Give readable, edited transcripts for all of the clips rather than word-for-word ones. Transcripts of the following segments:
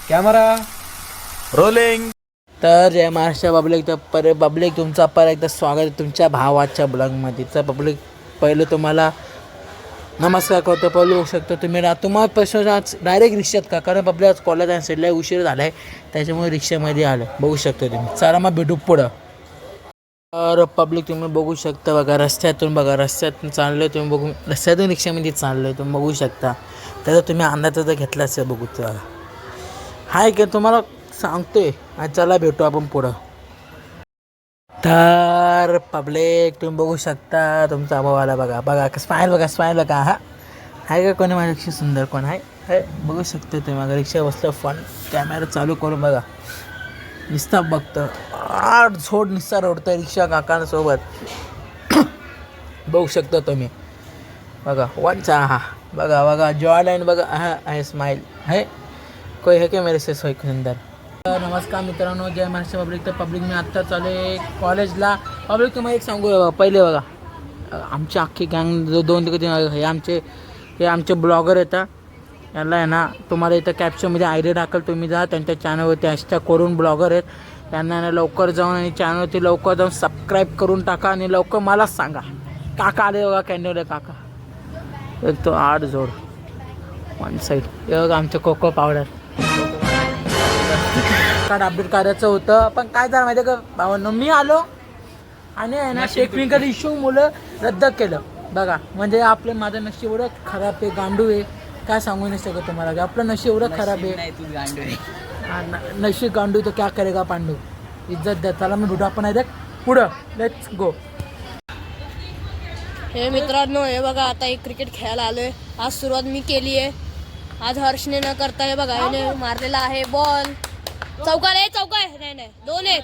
Camera rolling. तर जय Maharashtra public. तर public तुमचा परत एकदा स्वागत आहे तुमच्या भावाच्या ब्लॉगमध्ये. तर पब्लिक पहिलं तुम्हाला नमस्कार करतो. पहिलं होऊ शकतो तुम्हाला प्रश्न आज डायरेक्ट रिक्षात का, कारण पब्लिक आज कॉलेज आणि सेटला उशीर झाला आहे त्याच्यामुळे रिक्षामध्ये आलं बघू शकतो तुम्ही. चला मग भेटू पुढं. तर पब्लिक तुम्ही बघू शकता बघा, रस्त्यातून चाललो आहे तुम्ही, बघू रस्त्यातून रिक्षामध्ये चाललो आहे तुम्ही बघू शकता. त्याचा तुम्ही अंदाज जर घेतला असेल बघू तर हाय की तुम्हाला सांगतोय. चला भेटू आपण पुढं. तर पब्लिक तुम्ही बघू शकता तुमचा भावाला बघा बघा स्माईल बघा हा आहे का कोणी माझ्यापेक्षा सुंदर कोण आहे बघू शकता तुम्ही. माझा रिक्षा बसलं फन कॅमेरा चालू करून बघा निस्ता बघतं आठ झोड निस्ता रोडतं रिक्षा काकांसोबत बघू शकता तुम्ही बघा. वनचा हा बघा जॉय लाईन बघा हा आहे स्माईल है कोई है क्या मेरे से सोय सुंदर. नमस्कार मित्रांनो, जय महाराष्ट्र पब्लिक. तर पब्लिक मी आत्ता चालू आहे कॉलेजला. पब्लिक तुम्हाला एक सांगू पहिले बघा आमची अख्खी गँग दोन हे आमचे ब्लॉगर येतात. याला आहे ना तुम्हाला इथं कॅप्शनमध्ये आयडी टाकल तुम्ही जा त्यांच्या चॅनलवरती हॅशटॅग करून ब्लॉगर आहेत त्यांना ना लवकर जाऊन आणि चॅनलवरती लवकर जाऊन सबस्क्राईब करून टाका आणि लवकर मला सांगा. काका आले बघा कॅन्डोले काका एक तो 8 जोड वन साईड. हे बघा आमचं कोको पावडर कार्ड अपडेट करायचं होतं पण काय झालं माहिती आहे का भावांनो, मी आलो आणि आहे ना टेक्निकल इश्यू मुलं रद्द केलं बघा. म्हणजे आपलं माझं नशीब एवढं खराब आहे गांडू आहे काय सांगू नाही शकत तुम्हाला. आपलं नशीब एवढं खराब आहे नशीब गांडू तर क्या करेगा पांडू. इज्जत द्या. चला मी भेटू आपण आहे पुढं लेट्स गो. हे मित्रांनो हे बघा आता एक क्रिकेट खेळायला आलोय. आज सुरुवात मी केली आहे. आज हर्षने न करता हे बघा याने मारलेला आहे बॉल चौकार नाही 2-1.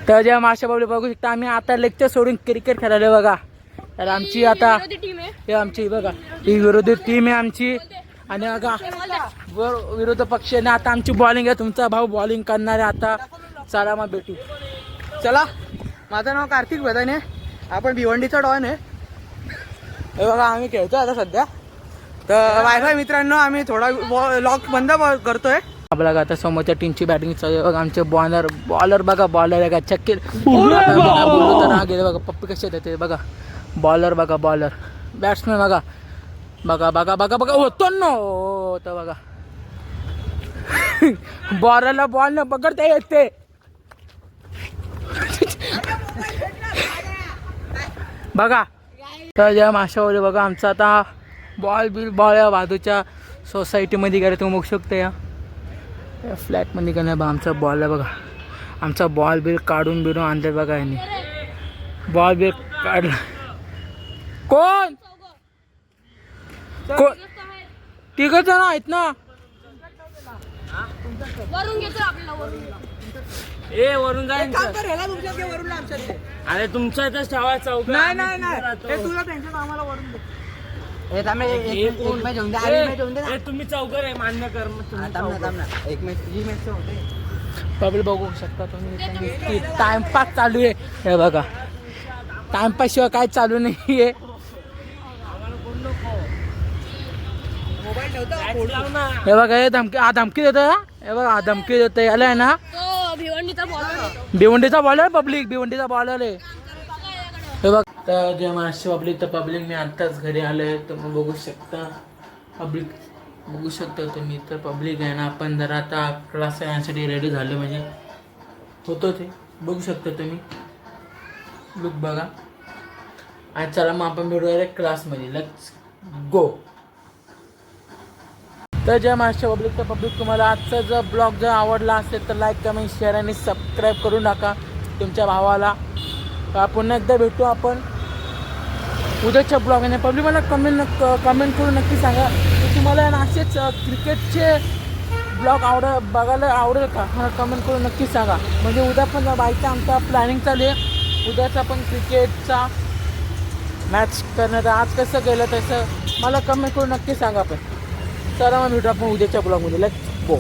तर ज्या माशा बाबली बघू शकता आम्ही आता लेक्चर सोडून क्रिकेट खेळायला बघा. तर आमची आता हे आमची बघा ही विरोधी टीम आहे आमची आणि बघा विरोधी पक्षाने आता आमची बॉलिंग आहे. तुमचा भाऊ बॉलिंग करणार आहे आता. चला मग भेटू. चला माझं नाव कार्तिक बदाने. आपण भिवंडीचा डॉन आहे. हे बघा आम्ही खेळतो आता सध्या. तर वायफाय मित्रांनो आम्ही थोडा लॉक बंद करतोय. आपल्याला आता समोरच्या टीमची बॅटिंग चालू आहे बघा. आमचे बॉलर बघा बॉलर आहे का चक्की बोललो तर ना गेले बघा पप्पी कसे येते बघा. बॉलर बॅट्समॅन बघा होतो नो तर बघा बॉलरला बॉल न पकडता येते बघा. तर ज्या माशावले बघा आमचा आता बॉल या बाजूच्या सोसायटीमध्ये गेला तुम्ही बघू शकता. या फ्लॅटमध्ये गेला बघा आमचा बॉल आहे बघा. आमचा बॉल बिल काढून आणतात बघा यांनी. बॉल बिल काढला कोण तिघ जण आहेत ना. वरून जाईल अरे तुमचा इथं ठेवा चौक. नाही तुला टेन्शन आम्हाला वरून तुम्ही चौकर आहे मान्य कर. एक मॅच होते. पब्लिक बघू शकता तुम्ही टाइमपास चालू आहे. हे बघा टाइमपास शिवाय काय चालू नाही आहे. हे बघा हे धमकी देतो. हे बघा धमकी देतो याला आहे ना भिवंडीचा बॉलर पब्लिक भिवंडीचा बॉलर आहे. हे बघ तर जय महाराष्ट्र पब्लिक. तर पब्लिक मी आत्ताच घरी आलो आहे. तुम्ही बघू शकता पब्लिक बघू शकता तुम्ही. तर पब्लिक आहे ना आपण जरा आता क्लास येण्यासाठी रेडी झालो म्हणजे होतो ते बघू शकता तुम्ही लुक बघा. आणि चला मग आपण भेटूया क्लासमध्ये. Let's go. तर जय महाराष्ट्र पब्लिक. तर पब्लिक तुम्हाला आजचा जर ब्लॉग जर आवडला असेल तर लाईक कमेंट शेअर आणि सबस्क्राईब करून टाका तुमच्या भावाला. पुन्हा एकदा भेटू आपण उद्याच्या ब्लॉगने. पब्लिक मला कमेंट करून नक्की सांगा की तुम्हाला असेच क्रिकेटचे ब्लॉग बघायला आवडेल का. मला कमेंट करून नक्की सांगा. म्हणजे उद्या पण बाईकचा आमचा प्लॅनिंग चालू आहे. उद्याचा पण क्रिकेटचा मॅच करण्याचा आज कसं गेलं तसं मला कमेंट करून नक्की सांगा. पण चला मग भेटू आपण उद्याच्या ब्लॉगमध्ये. Let's go.